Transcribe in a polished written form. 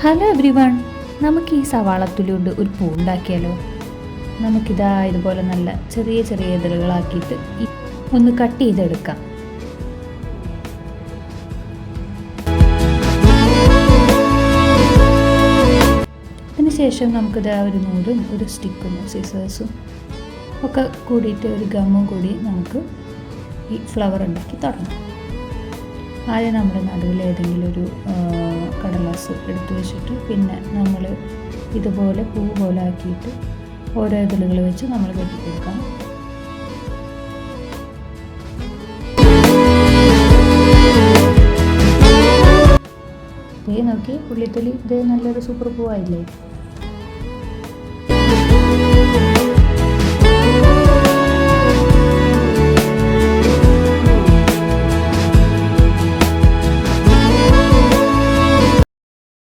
Hello every one, നമുക്ക് ഈ സവാളത്തുള്ളി കൊണ്ട് ഒരു പൂ ഉണ്ടാക്കിയാലോ? നമുക്കിതാ ഇതുപോലെ നല്ല ചെറിയ ചെറിയ ഇതളുകളാക്കിയിട്ട് ഒന്ന് കട്ട് ചെയ്തെടുക്കാം. അതിനുശേഷം നമുക്കിതാ ഒരു നൂലും ഒരു സ്റ്റിക്കും സിസേഴ്സും ഒക്കെ കൂടിയിട്ട് ഒരു ഗമ്മും കൂടി നമുക്ക് ഈ ഫ്ലവർ ഉണ്ടാക്കി തുടങ്ങാം. ആദ്യം നമ്മുടെ നടുവിൽ ഏതെങ്കിലും ഒരു കടലാസ് എടുത്തു വെച്ചിട്ട് പിന്നെ നമ്മൾ ഇതുപോലെ പൂ പോലെ ആക്കിയിട്ട് ഓരോ ഇതളുകൾ വെച്ച് നമ്മൾ കെട്ടിക്കൊടുക്കാം. നോക്കി പുള്ളിത്തൊലി ഇത് നല്ലൊരു സൂപ്പർ പൂവായില്ലേ?